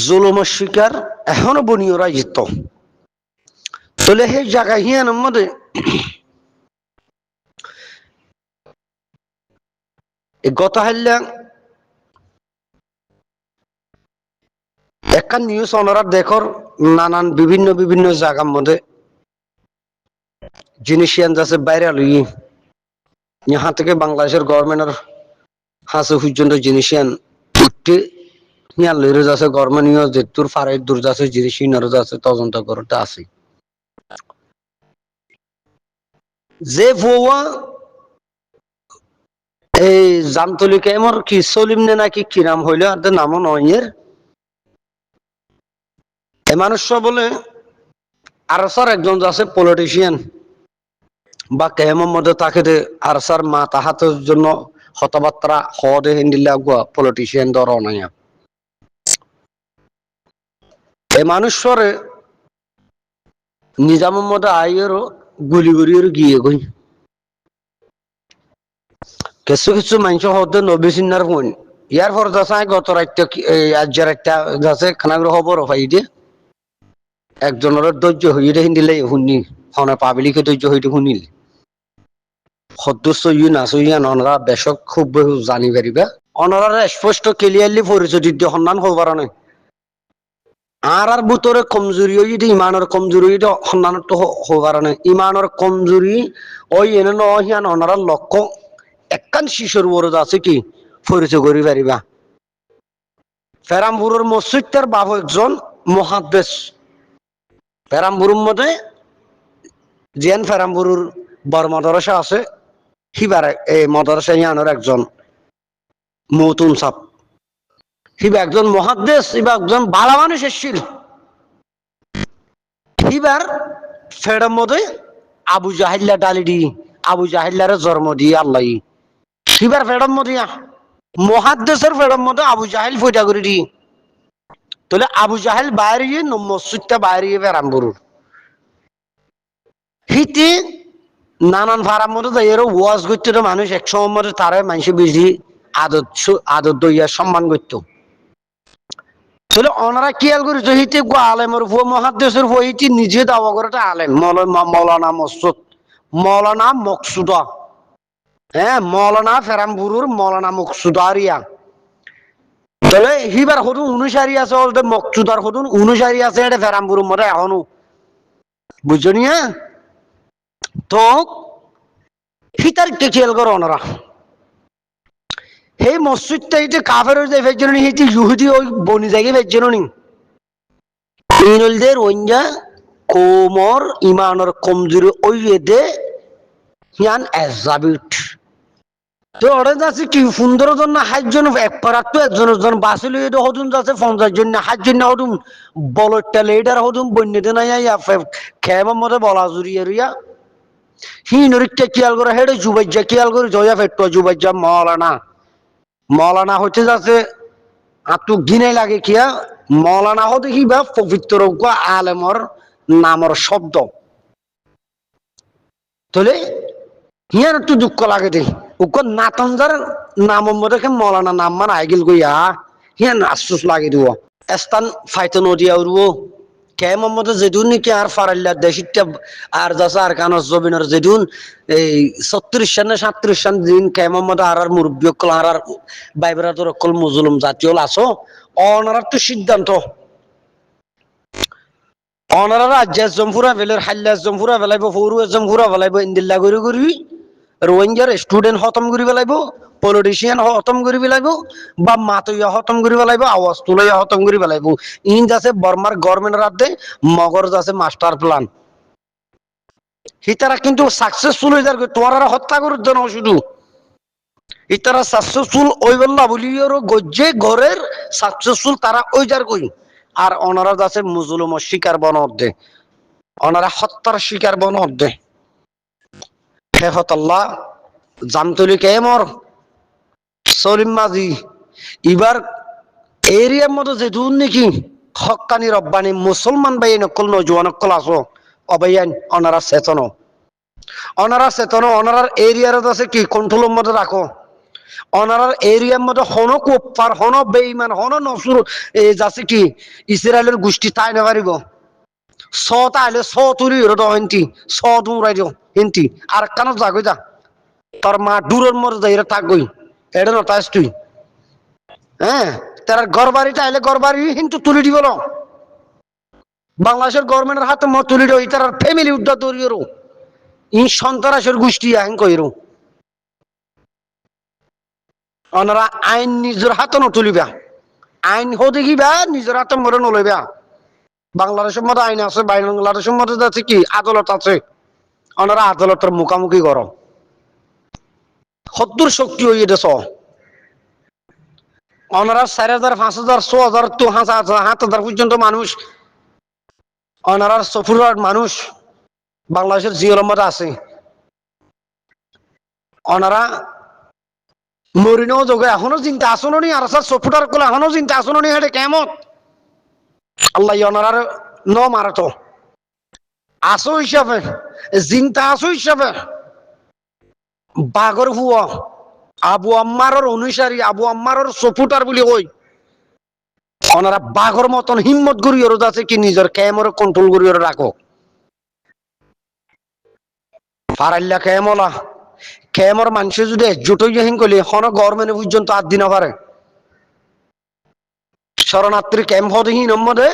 জুলুমের শিকার এখনো বনিয়রা যেত তাহলে সেই জায়গা হিয়ানোর মধ্যে গত হাইলা একটা নিউজ ওনারা দেখর নানান বিভিন্ন বিভিন্ন জায়গার মধ্যে জিনিসিয়ান যাচ্ছে বাইরে লই ইহা থেকে বাংলাদেশের গভর্নমেন্টের হাসে পর্যন্ত জিনিসিয়ান উঠতে হিয়ান লইরে যাচ্ছে গভর্নমেন্ট নিয়ে যে তোর ফারে দূর যাচ্ছে জিনিস হিনারও যাচ্ছে তদন্ত করতে আছে যে বউয়া এই জামতলিকে আমার কি সলিম নে নাকি কি নাম হইলো আর নামও নয়ের এ মানুষ বলে আর স্যার একজন আছে পলিটিশিয়ান বা কেমন মধ্যে তাকে আর স্যার মা তাহাতের জন্য হতবার্তা হদে হিন্দিল্লা গুয়া পলিটিশিয়ান দর অনাইয়া এ মানুষরে নিজামের মধ্যে আইয়েরও গুলি গুলিয়ের গিয়ে গই কিছু কিছু মানুষ হতে নবী সিন্নার ফোন ইয়ার পর যাচ্ছে গত রাত্রে আজ্জার একটা যাচ্ছে খানাগুলো খবর পাই দিয়ে একজনের ধৈর্য হইয়ে হিন্দিলে শুনি হনে পাবলিকে ধৈর্য হইতে শুনিল সদস্য ইউ নাচইয়া অনরা বেশক খুব জানি পারিবা অনরার স্পষ্ট ক্লিয়ারলি পরিচয় দিতে সন্ধান হবার নাই আর বুতরে কমজোরি যদি ইমানের কমজোরি সন্ধান হবার নাই ইমানের কমজোরি ওই এনে নহিয়ান অনরার লক্ষ্য একান শিশুর বরদ আছে কি পরিচয় করি পারিবা ফেরামপুরের মসজিদের বাপ একজন মহাদ্দেশ ফেরামপুরের মধ্যে জিয়ান ফেরামপুরের বড় মাদ্রাসা আছে হিবার এই মাদ্রাসা ইয়ানোর একজন মতুন সাপ হিবা একজন মহাদ্দেশ হিবা একজন ভালো মানুষ এসেছিল হিবার ফেরার মধ্যে আবু জাহিল্লা ডালি দি আবু জাহিল্লার জন্ম দিয়ে আল্লাহ হিবার ফেরার মধ্যে মহাদ্দেশের ফেরার মধ্যে আবু জাহিল ফইটা করে দি তাহলে আবু জাহেল বাইরে মসজিদটা বাইরে ফেরামপুরের হিতে নানান ভাড়ার মধ্যে এর ওয়াজ করতে মানুষ একসময় মধ্যে তারা মানুষ বেশি আদর দইয়া সম্মান করতো তাহলে ওনারা খেয়াল করেছে হিতে আলেমের ভুয়া মহাদেশের ভুয়া হিতে নিজে দাওয়া করে আলেম মৌলানা মসুদ মৌলানা মকসুদা হ্যাঁ মৌলানা ফেরামপুরের মৌলানা মকসুদারিয়া তাহলে হিবার হতুন অনুসারী আছে মকসুদার হতুন অনুসারী আছে এটা ফেরামপুরের মধ্যে এখনো বুঝছো নিয়া তো হিতারকে খেয়াল করো ওনারা সেই মসজিদটা হইতে কাফের হয়ে যায় ফেরজনি হইতে ইহুদি ওই বনি জায়গা ফেরজনি ইনলদের ওইঞ্জা কোমর ইমানের কমজোরি ওই দে হিয়ান এজাবিট তো ওরা যাচ্ছে কি 15 জন না 60 জন একপারাত তো একজনের জন বাসিল হইতে হতুন যাচ্ছে 50 জন না 60 জন না হতুন বলটা লিডার হতুন বন্যতে নাই ইয়া খেমার মধ্যে বলা জুরিয়া হিনরিকটা খেয়াল করে হেডে জুবাইজা খেয়াল করে জয়া ফেট্টো জুবাইজা মৌলানা হচ্ছে যাচ্ছে আতু গিনে লাগে কিয়া মৌলানা হতে কি বা পবিত্র আলেমর নামর শব্দ তাহলে হিয়ার একটু দুঃখ লাগে দেখ উক নাতনজার নামের মধ্যে মৌলানা নাম মান আইগিল গইয়া হিয়ান আশ্বাস লাগে দিব স্থান ফাইতে নদিয়া উড়ব কেমন মতো যেদুন নাকি আর ফারাল্লার দেশিটা আর যাচ্ছে আর কানস জবিনের যেদুন এই 36 সাল না 37 সাল দিন কেমন মতো আর মুরব্বী অকল আর বাইবেরাতর অকল মুজলুম জাতীয় আসো অনারার তো সিদ্ধান্ত অনারা আজ্জাজ জমফুরা ভেলের হাল্লাজ জমফুরা ফেলাইব ফৌরু জমফুরা ফেলাইব ইন্দিল্লা করি করি রোহিঙ্গার স্টুডেন্ট খতম করি ফেলাইব পলিটিশিয়ান খতম করি ফেলাইব বা মাতইয়া খতম করি ফেলাইব আওয়াজ তুলাইয়া খতম করি ফেলাইব ইন যাচ্ছে বর্মার গভর্নমেন্ট রাতে মগর যাচ্ছে মাস্টার প্ল্যান হিতারা কিন্তু সাকসেসফুল হয়ে যাবে তোমার হত্যা করার জন্য শুধু ইতারা সাকসেসফুল ওই বললা বলিও গজ্জে ঘরের সাকসেসফুল তারা ওই যার কই আর ওনারা যাচ্ছে মুজলুম শিকার বনর্দে ওনারা হত্যার শিকার বনর্দে শেখতল্লাহ জামতলি কেমর সলিম মাঝি এবার এরিয়ার মধ্যে যে দূর নাকি হক্কানি রব্বানি মুসলমান ভাই নকল নজওয়ান নকল আসো অবাইয়ান ওনারা চেতন ওনারা এরিয়ার আছে কি কন্ট্রোলের মধ্যে রাখো অনারার এরিয়ার মধ্যে হন কুপ্পার হন বেইমান হন নসুর যাচ্ছে কি ইসরায়েলের গোষ্ঠী তাই না পারিব ছ তাইলে ছ তুলি হিন্তি ছ দৌড়াই দিও হিন্তি আর কানত যাগই যা তোর মা দূরের মধ্যে যাই থাকবই এটা নতাইস তুই হ্যাঁ তার ঘর বাড়ি তাইলে ঘর বাড়ি কিন্তু তুলি দিব না বাংলাদেশের গভর্নমেন্টের হাতে মত তুলি দিও তার ফ্যামিলি উদ্ধার দৌড়িও ই সন্ত্রাসের গোষ্ঠী আইন কইরো ওনারা আইন নিজের হাতে নতুলিবা আইন হো দেখিবা নিজের হাতে মরে নলইবা বাংলাদেশের মধ্যে আইন আছে বাংলাদেশের মধ্যে আছে কি আদালত আছে ওনারা আদালতের মুখামুখি করো সত্তর শক্তি হয়ে দেশ ওনারা 4,000 5,000 6,000 তো 7,000 পর্যন্ত মানুষ ওনারা সফুরার মানুষ বাংলাদেশের জিওর মধ্যে আছে ওনারা মরিনো যোগে এখনো চিন্তা আসনো নি আর সফুটার কোলে এখনো চিন্তা আসনো নি হেঁটে কেমন আল্লাহ ওনারার ন মারতো আসো হিসাবে চিন্তা আসো হিসাবে বাগর হুয়া আবু আম্মারের অনুসারী আবু আম্মারের সফুটার বলি কই ওনারা বাঘর মতন হিম্মত করিয়ে আছে কি নিজের ক্যামেরা কন্ট্রোল করিয়ে রাখো পারাইল্লা কেমলা কেমর মানুষ যদি একজুট হয়ে হিন করলে হন গভর্নমেন্ট পর্যন্ত 8 দিন পারে শরণার্থী ক্যাম্প হতে হিন মধ্যে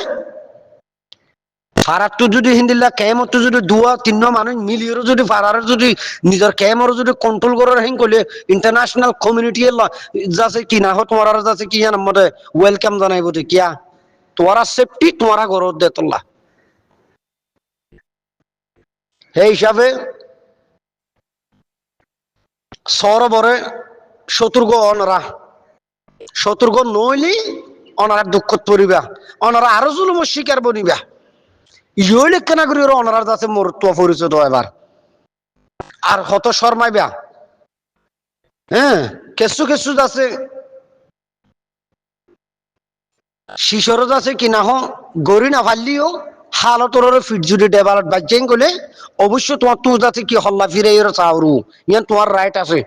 ফারার তো যদি হিন্দিল্লা ক্যাম্প তো যদি 2-3 মানুষ মিলিয়ে যদি ফারার যদি নিজের ক্যামেরা যদি কন্ট্রোল করার হিন করলে ইন্টারন্যাশনাল কমিউনিটি যাচ্ছে কি না হো তোমার যাচ্ছে কি জানার মধ্যে ওয়েলকাম জানাইব কিয়া তোমারা সেফটি তোমারা গরজ দে তোলা সেই হিসাবে সরবরে শত্রুগ অনরা শত্রুগ নইলি অনারা দুঃখ পড়িবা অনারা আরো জুলুমের শিকার বনিবা ইলে কেনা করি অনারার কাছে মরত্ব পরিচয় এবার আর হত শর্মাইবা হ্যাঁ কেসু কেসু আছে শিশর আছে কিনা হ গড়ি না ফাললিও হালতর ফিট যদি ডেভালপ বাজ্যাং গলে অবশ্য তোমার তো যাচ্ছে কি হল্লা ফিরে চাউরু ইয়ান তোমার রাইট আছে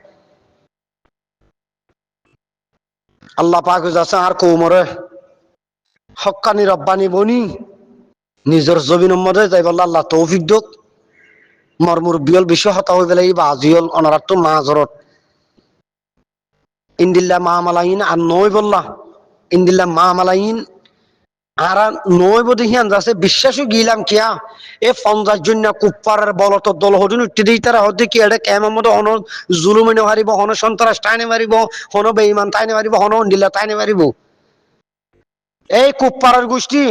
আল্লাহ পাক যাচ্ছে আর কৌমরে হক্কানি রব্বানি বনি নিজের জমিনের মধ্যে যাই বললা আল্লাহ তৌফিক দোক মরমুর বিয়ল বিষয় হতা হয়ে গেলে এই বাজিয়ল অনারাত তো মাজরত ইন্দিল্লা মামালাইন আর নয় বললা ইন্দিল্লা মামালাইন আর নয় বোধ হিয়ান যাচ্ছে বিশ্বাসও গিলাম কিয়া এ 50 জন কুপ্পারের বলত দল হদিন উঠতে দিই তারা হতে কি এটা কেমন মতো হন জুলুমিনে মারিব হন সন্ত্রাস টাইনে মারিব হন বেঈমান টাইনে মারিব হন ইন্দিল্লা টাইনে মারিব এই কুপ্পারের গোষ্ঠী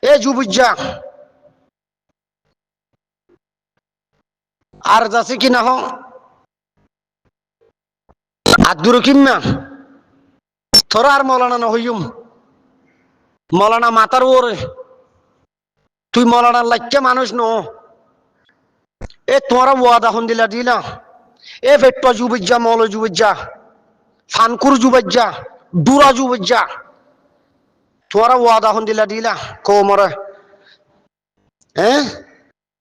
এ যুবুজ্জা আর যাচ্ছে কি না হ আব্দুর রহিম তোরা আর মৌলানা না হইম মৌলানা মাতার ওরে তুই মৌলানার লাইকে মানুষ ন এ তোমার ওয়াদা হন দিলা এ ভেট্টা যুবজ্জা মৌল যুবজ্জা ফানকুর যুবজ্জা ডুরা যুবজ্জা তোমার ওয়াদা হন দিলা কোমরে হ্যাঁ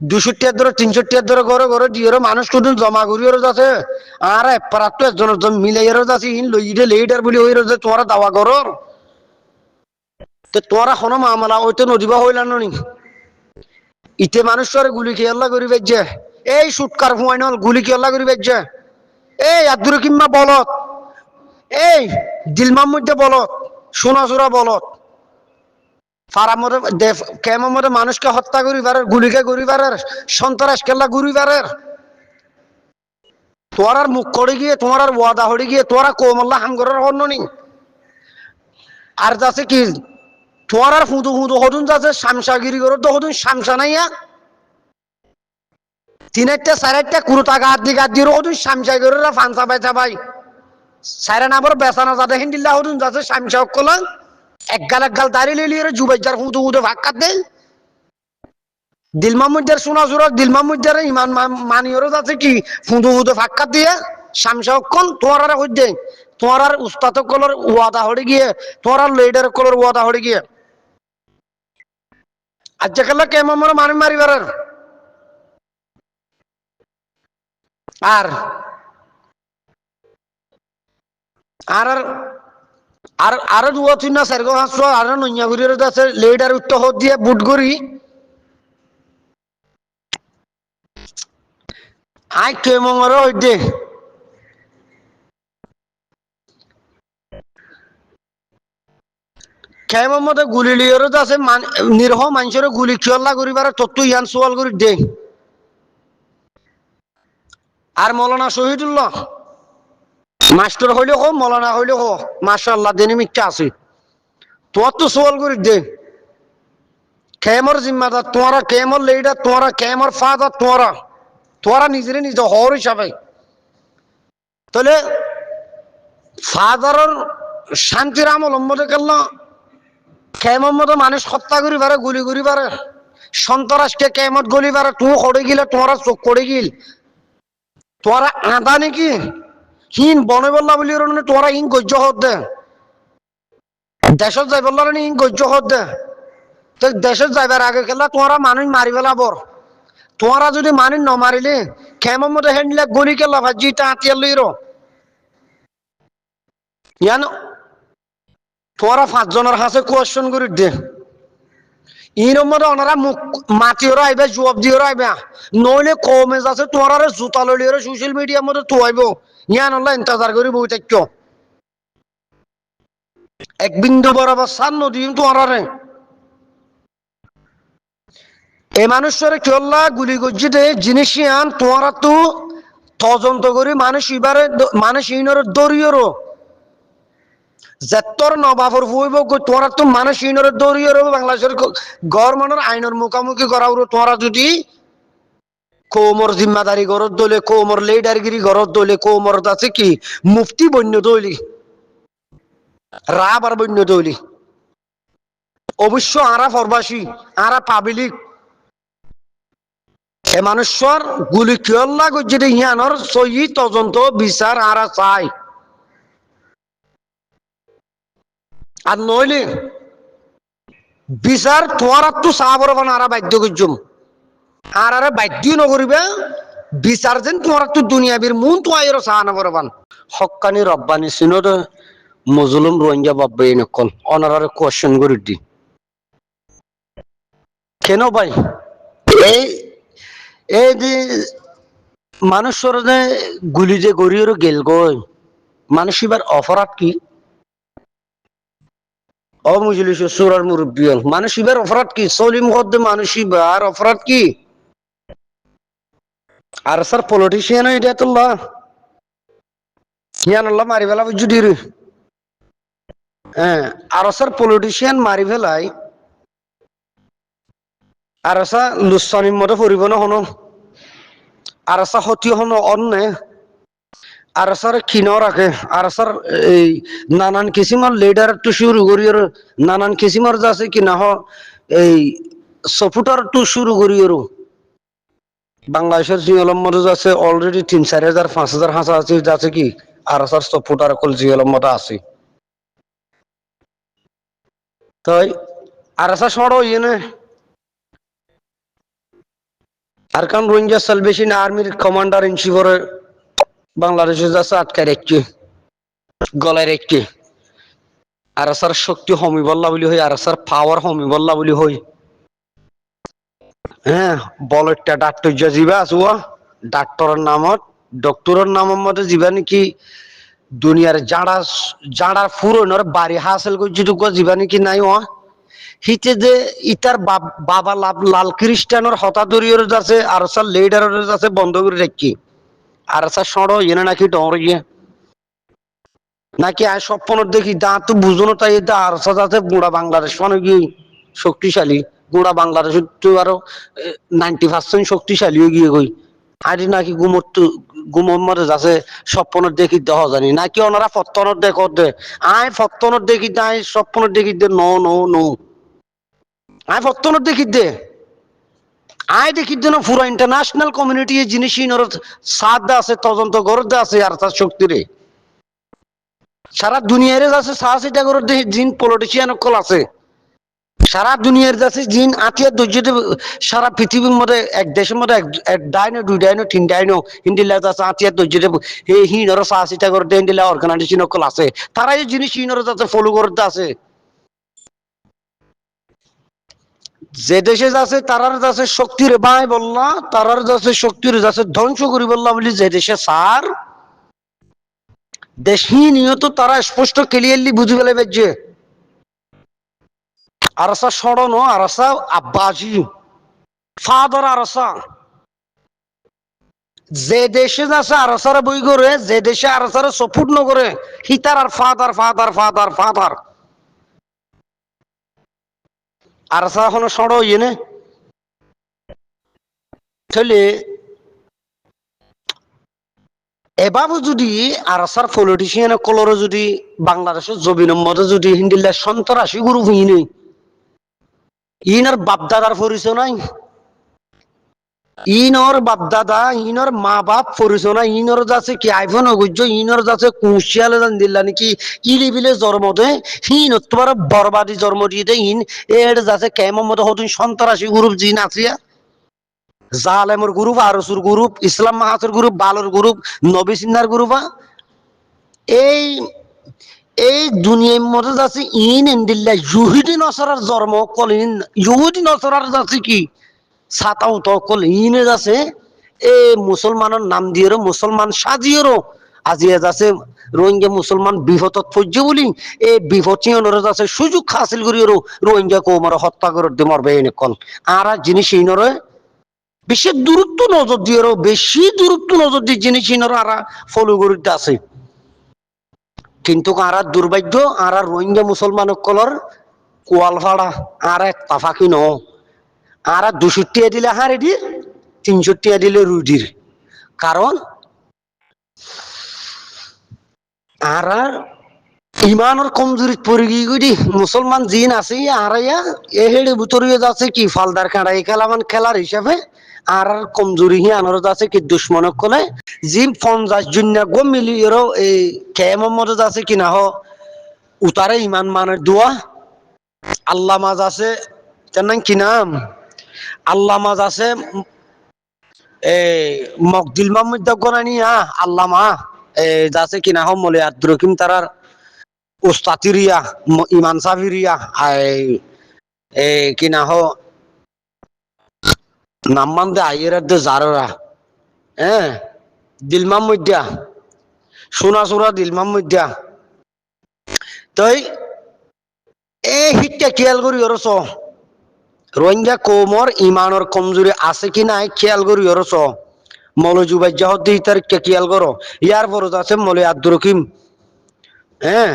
200 টাকার ধরে 300 টাকার ধরে ঘরে ঘরে দিয়ে মানুষ কোন জমা করিয়ে যাচ্ছে আর এপারাত তো একজন মিলাইয়েরও যাচ্ছে ইন লইডে লেডার বলি হয়ে রয়েছে তোমার দাওয়া করর তো তোরা হন মামলা ওইতো নদীবা হইলাম নি ইতে মানুষের গুলি খেয়াল্লা করি বেজে এই সুটকার হুয়াইনল গুলি খেয়াল্লা করি বেজে এই আব্দুর কিম্মা বলত এই দিলমার মধ্যে বলত সোনাচুরা বলত ফারার মধ্যে কেমন মধ্যে মানুষকে হত্যা করি পারে গুলিকে করি পারে সন্ত্রাস কেল্লা ঘুরি পারে তোমার আর মুখ করে গিয়ে তোমার আর ওয়াদা হয়ে গিয়ে তোরা কোমল্লা হাঙ্গরের হন্য নি আর যাচ্ছে কি তোমার আর হুঁদু হুঁদু হদুন যাচ্ছে শামসাগিরি করে তো হদুন শামসা নাইয়া 3-4টা 4-4টা কুরুতা গাদ দিয়ে হদুন শামসাগিরা ফানসা বেচা ভাই সাইরা নাম্বার বেচানা যাতে হিন্দিল্লা হদুন যাচ্ছে শামসা কলা এক গাল দাঁড়িয়ে লিয়ে যুবাইজার হুঁদু হুঁদু ভাগ কাটে দিলমামুদ্দার সোনাচুরক দিলমামুদ্দার ইমান মানিয়রও যাচ্ছে কি হুঁদু হুঁদু ভাগ কাট দিয়ে শামসা অক্ষণ তোমার আর হইতে তোমার আর উস্তাদ কলর ওয়াদা হয়ে গিয়ে তোমার আর লিডার কলর ওয়াদা হয়ে গিয়ে আজকাল কেমন মানুষ মারিবার আর আর আর আরো দুয়া তিন না চারগো হাসছো আর নইয়া ঘুরিয়ে আছে লেডার উত্তর হত দিয়ে বুট করি আই কেমর হইতে কেমন মতে গুলি লিওর আছে নিরহ মানুষের গুলি কিয়ল্লা করিবার তত্ত্ব ইয়ান সোয়াল করি দে আর মৌলানা শহীদুল্লাহ মাস্টার হইলে হো মৌলানা হইলে হো মাশাআল্লাহ দেনি মিথ্যা আছে তোর তো সোয়াল করি দে কেমর জিম্মাদার তোরা কেমর লিডার তোরা কেমর ফাদার তোরা নিজেরে নিজে হর হিসাবে তাহলে ফাদারের শান্তির আমল মধ্যে গেল কেমন মতো মানুষ হত্যা করি পারে গুলি করি পারে সন্ত্রাসকে কেমত গলি পারে তুই করে গিলে তোরা চোখ করে গিল তোরা আদা নাকি হিন বনে বললা বলি তোরা হিন গজ্য হত দে দেশত যাই বললা হিন গজ্য হত দে তো দেশত যাইবার আগে খেলা তোরা মানুষ মারি ফেলাবর তোরা যদি মানুষ ন মারিলে কেমন মতো হেনলে গলি কেলা ভাজি তা আতিয়ার লইর ইয়ান তোরা 5 জনের হাসে কোয়েশ্চন করি দে ইনর মধ্যে ওনারা মুখ মাতিওরা আইবে জবাব দিওরা আইবে নইলে কমেজ আছে তোরা জুতা লইলে সোশ্যাল মিডিয়ার মধ্যে তো আইব ইয়ান আল্লাহ ইন্তজার করি বই থাকছ এক বিন্দু বরাবর সান নদী তোরা এই মানুষের কেল্লা গুলি গজ্জি দে জিনিস আন তোরা তো তদন্ত করি মানুষ ইনর দরিয়রও যেতর নবাবর হইব তোরা তো মানুষ ইনর দরিয়র বাংলাদেশের গভর্নমেন্টের আইনের মুখামুখি করা তোরা যদি কোমর জিম্মাদারি গরত দলে কোমর লিডারগিরি গরত দলে কোমর আছে কি মুফতি বন্য দলি রাব আর বন্য দলি অবশ্য আরা ফরবাসী আরা পাবলিক এ মানুষের গুলি কিয়ল্লা গজ্জি দে ইয়ানোর সহি তদন্ত বিচার আরা চাই আর নইলে বিচার তোমার তো চাবর আরা বাধ্য করছুম আর আরে বাধ্য নকরিবে বিচার যেন তোমার তো দুনিয়াবির মন তো আইরো চা নকরবান হক্কানি রব্বানি সিনোদ মজলুম রোহিঙ্গা বাব্বাই নকল অনারারে কোয়েশ্চন করে দি কেন ভাই এই এই যে মানুষের যে গুলি যে গড়িয়েরও গেল গই মানুষ এবার অপরাধ কি অমুজলিস সুরার মুরব্বিয়ন মানুষ এবার অপরাধ কি সলিম হদ্দে মানুষ এবার অপরাধ কি আর স্যার পলিটিশিয়ান এটা তো ইয়ানুল্লাহ মারি ফেলা বুঝি রে হ্যাঁ আর স্যার পলিটিশিয়ান মারি ফেলাই আর লুসানির মতো পড়িব না হনো আর সতী হনো অন্যে আর স্যার কিনো রাখে আর স্যার এই নানান কিসিমর লিডার টু শুরু করি নানান কিসিমর যাচ্ছে কি না এই সফুটার টু শুরু করি বাংলাদেশের জিওলম মধ্যে যাচ্ছে অলরেডি 3-4 হাজার 5 হাজার হাঁসা আছে যাচ্ছে কি আর স্যার সফুটার কল জিওলম মধ্যে আছে তাই আর স্যার সড়ো ইয়ে আর কারণ রোহিঙ্গা সালভেশন আর্মির কমান্ডার ইন চিফের বাংলাদেশে যাচ্ছে আটকায় রেখছে গলায় রেখছে আর স্যার শক্তি হমি বললা বলি হই আর স্যার পাওয়ার হমি বললা বলি হই হ্যাঁ বলটা ডাক্তার যাবা আসুয়া ডাক্তারের নামত ডক্টরের নামের মধ্যে যাবা নাকি দুনিয়ার যাড়ার ফুরনোর বাড়ি হাসিল করছি টুকু যাবা নাকি নাই হিতে যে ইতার বাবা লাল খ্রিস্টানের হতাদরীয় আছে আর স্যার লিডারের আছে বন্ধ করে রেখি আর স্যার সড় এনে নাকি ডর গিয়ে নাকি আর স্বপ্ন দেখি দাঁত তো বুঝনো তাই আর আছে বুড়া বাংলাদেশ মানে কি শক্তিশালী গোড়া বাংলাদেশ তো আরো 90% শক্তিশালী হয়ে গিয়ে গই আজ নাকি গুমর মধ্যে যাচ্ছে স্বপ্ন দেখি দেহ জানি নাকি ওনারা ফত্তনের দেখ দে আয় ফত্তনের দেখি দে আয় স্বপ্নের দেখি দে নো আয় ফত্তনের দেখি দে আয় দেখি দে না পুরো ইন্টারন্যাশনাল কমিউনিটি এই জিনিস সাথ আছে তদন্ত করতে আছে আর তার শক্তিরে সারা দুনিয়ারে আছে সাহস এটা করে জিন পলিটিশিয়ান কল আছে সারা দুনিয়ার কাছে জিন আতিয়া দৈর্যতে সারা পৃথিবীর মধ্যে এক দেশের মধ্যে এক ডাইনো দুই ডাইনো তিন ডাইনো হিন্দিলা আছে আতিয়া দৈর্যতে এই হিনর সাহসিতা করতে হিন্দিলা অর্গানাইজেশন সকল আছে তারা এই জিনিস হিনর কাছে ফলো করতে আছে যে দেশে যাচ্ছে তারার যাচ্ছে শক্তির বাই বললা তারার যাচ্ছে শক্তির যাচ্ছে ধ্বংস করি বললা বলি যে দেশে সার দেশহীন নিয়ত তারা স্পষ্ট ক্লিয়ারলি বুঝে ফেলে বেজে আরসা সড়ন আরসা আব্বাজি ফাদার আরসা যে দেশে যাচ্ছে আরসারা বই করে যে দেশে আরসারা সপুট নগরে হিতার আর ফাদার ফাদার ফাদার ফাদার আরসা এখনো সড় ইয়ে নে তাহলে এভাবে যদি আরসার পলিটিশিয়ান কলরে যদি বাংলাদেশের জবিনের মধ্যে যদি হিন্দিল্লা সন্ত্রাসী গুরু হই নেই ইনার বাপদাদার পরিচয় নাই ইনর বাপদাদা ইনর মা বাপ পরিচয় নাই ইনর যাচ্ছে কি আইফোন অগুজ্য ইনর যাচ্ছে কুশিয়ালে জান দিল্লা নাকি ইলি বিলে জন্ম দে হিন তোমার বরবাদি জন্ম দিয়ে দে ইন এর যাচ্ছে কেমন মতো হতুন সন্ত্রাসী গ্রুপ জিন আছিয়া জালেমর গ্রুপ আরসুর গ্রুপ ইসলাম মাহাতুর গ্রুপ বালর গ্রুপ নবী সিন্নার গ্রুপ এই এই দুনিয়ার মধ্যে যাচ্ছে ইন এন্দিল্লা ইহুদি নসরার জন্ম কলিন ইহুদি নসরার যাচ্ছে কি ছাতাও তো কল ইনে যাচ্ছে এ মুসলমানের নাম দিয়ে মুসলমান সাজিয়েরও আজিয়া যাচ্ছে রোহিঙ্গা মুসলমান বিপদত পর্য বলি এই বিপদ চিহ্নরে যাচ্ছে সুযোগ হাসিল করিও রোহিঙ্গা কৌমার হত্যা করে দিয়ে মরবে এনে কল আর জিনিস ইনরে বেশি দূরত্ব নজর দিয়ে বেশি দূরত্ব নজর দিয়ে জিনিস ইনর আর ফলো করিতে আছে কিন্তু আর দুর্ভাগ্য আর রোহিঙ্গা মুসলমান কলর কোয়ালফাড়া আর এক তাফাকি ন আর 200 টাকা দিলে হারেডির 300 টাকা দিলে রুডির কারণ আর ইমানের কমজোরি পড়ে গিয়ে মুসলমান জিন আছে আর এ হেড়ে ভিতরে যাচ্ছে কি ফালদার কাঁড়া এই খেলামান খেলার হিসাবে আর কমজোরি হি আনারত আছে কি দুশ্মনক কলে জিম 50 জন গো মিলিয়েরও এই কেমন মতো আছে কি না হ উতারে ইমান মানের দোয়া আল্লাহ মাজ আছে তার কি নাম আল্লাহ মাজ আছে মকদিল মাহমুদ গনানি আল্লামা যাচ্ছে কিনা হম মলে আব্দুর তারার ওস্তাতিরিয়া ইমান সাফিরিয়া কিনা হ নাম্মান দে আইয়ের দে জাররা হ্যাঁ দিল মাহমুদ্দা সোনা সোনা দিল মাহমুদ্দা তই এই হিটটা খেয়াল করি ওর রোহিঙ্গা কোমর ইমানের কমজোরি আছে কি নাই খেয়াল করি ওর মৌল জুবাইজাহদ্দি তার খেয়াল করো ইয়ার পরত আছে মৌল আব্দুর রহিম হ্যাঁ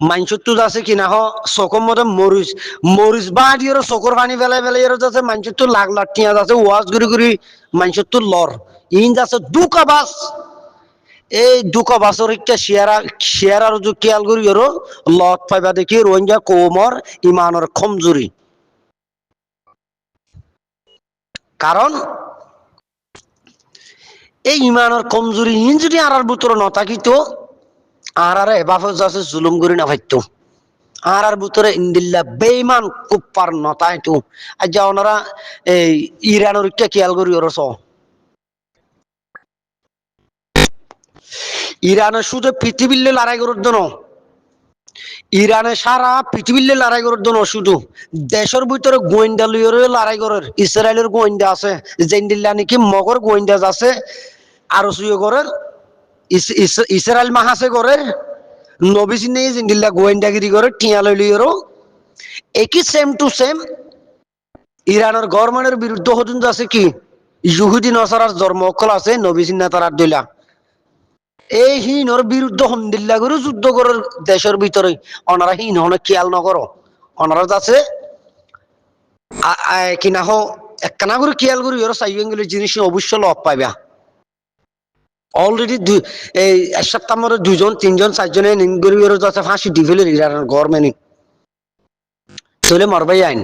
মাইনসুত্তু আছে কিনা হ চকর মতে মরিচ মরিচ বাঁধি আর চকর পানি পেলাই পেলাই আর যাচ্ছে মাইনসুত্তু লাখ লাখ টিয়া যাচ্ছে ওয়াজ ঘুরি মাইনসুত্তু লর ইন যাচ্ছে দুকা বাস এই দুকা বাসর একটা শেয়ার আর যে খেয়াল করি আর লত পাইবা দেখি রোহিঙ্গা কোমর ইমানের কমজোরি কারণ এই ইমানের কমজোরি ইন যদি আর ভিতরে নথাকিত আর এবাফে যাচ্ছে জুলুম করি না ভাইতো আর ভিতরে ইন্দিল্লা বেইমান কুপ্পার নতাইতো আজ যা ওনারা এই ইরানের একটা খেয়াল করি ওর ইরানে শুধু পৃথিবীর লড়াই করার জন্য ইরানে সারা পৃথিবীর লড়াই করার জন্য শুধু দেশের ভিতরে গোয়েন্দা লইয়ের লড়াই করার ইসরায়েলের গোয়েন্দা আছে জেন্দিল্লা নাকি মগর গোয়েন্দা আছে আরো সুয় করার ইসরায়েল মাহাসে করে নবী সিনে জিন্দিল্লা গোয়েন্দাগিরি করে টিয়া লইলিয়েরও একই সেম টু সেম ইরানের গভর্নমেন্টের বিরুদ্ধে হতুন আছে কি ইহুদি নসারার জন্ম অকল আছে নবী সিন্না তারার দইলা এই হিনর বিরুদ্ধে হন্দিল্লা করে যুদ্ধ করার দেশের ভিতরে ওনারা হিন হনে খেয়াল নকর ওনারা আছে কিনা হো একখানা করে খেয়াল করি ওরা চাইবেন জিনিস অবশ্যই লভ পাইবা অলরেডি এই এক সপ্তাহ মধ্যে 2 জন 3 জন 4 জনে নিঙ্গরি ওর যাচ্ছে ফাঁসি ডিভেলে ইরানের গভর্নমেন্ট চলে মরবাই আইন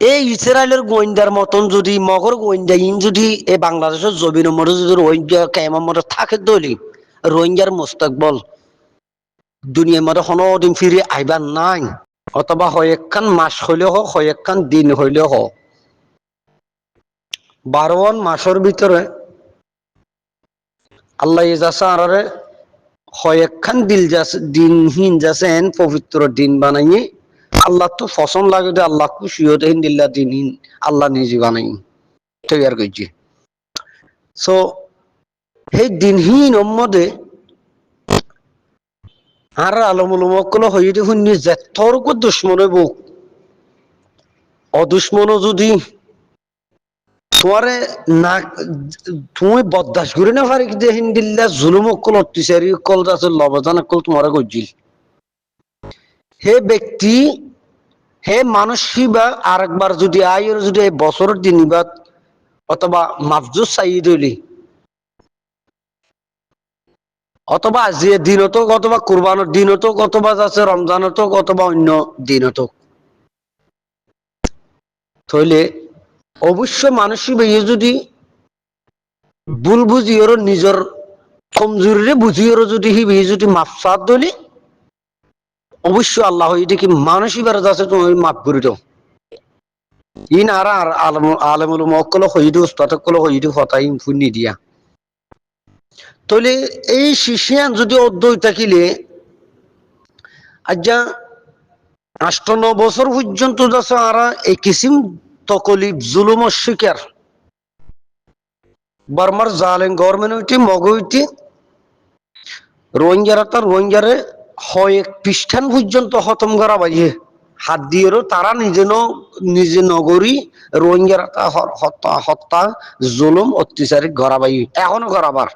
এই ইসরায়েলের গোয়েন্দার মতন যদি মগর গোয়েন্দা ইন যদি এই বাংলাদেশের জমিনের মধ্যে যদি রোহিঙ্গা কেমন মতো থাকে দলি রোহিঙ্গার মুস্তাকবল দুনিয়ার মধ্যে কোনো দিন ফিরে আইবার নাই অথবা কয়েকখান মাস হইলেও হোক কয়েকখান দিন হইলেও হোক 12 মাসের ভিতরে আল্লাহ যাচ্ছে আরে কয়েকখান দিনহীন যাচ্ছেন পবিত্র দিন বানাইয়ে আল্লাহ তো ফসল লাগে যে আল্লাহ খুশি হতে দিল্লা দিনহীন আল্লাহ নিজে বানাই তৈরি করছে সো সেই দিনহীন মধ্যে আর আলমুলমকল হয়ে শুনি যে তোর দুশ্মন হইব অদুশ্মন যদি তোমারে না তুমি বরদাস্ত করে না পারি যে হিন্দিল্লা জুলুম অকল অত্যাচারী অকল আছে লবজান অকল তোমারে গজিল হে ব্যক্তি হে মানুষ বা আরেকবার যদি আয়ের যদি এই বছরের দিনবাদ অথবা মাফজুজ সাইদ হইলি অথবা আজি দিনত অথবা কুরবানের দিনত অথবা যাচ্ছে রমজানত অথবা অন্য দিনত তাহলে অবশ্য মানুষই ভাইয়ে যদি ভুল বুঝি ওর নিজের কমজোরি বুঝি ওর যদি হি যদি মাফসাদ দলি অবশ্য আল্লাহ এটা কি মানুষই বেড়ে যাচ্ছে তুমি মাফ করে দাও ইন আর আলমুল মক্কল হইদু উস্তাদকল হইদু হতাই ফুনি দিয়া তাহলে এই শিশিয়ান যদি অদ্বৈ থাকিলে আজ্ঞা 8-9 বছর পর্যন্ত যাচ্ছে আর এই কিসিম তকলিফ জুলুমের শিকার বার্মার জালেম গভর্নমেন্ট হইতে মগ হইতে রোহিঙ্গারা তার রোহিঙ্গারে কয়েক পৃষ্ঠান পর্যন্ত খতম করা বাইয়ে হাত দিয়েও তারা নিজে নগরী রোহিঙ্গারা হত্যা জুলুম অত্যাচারী গড়া বাই এখনো গড়াবার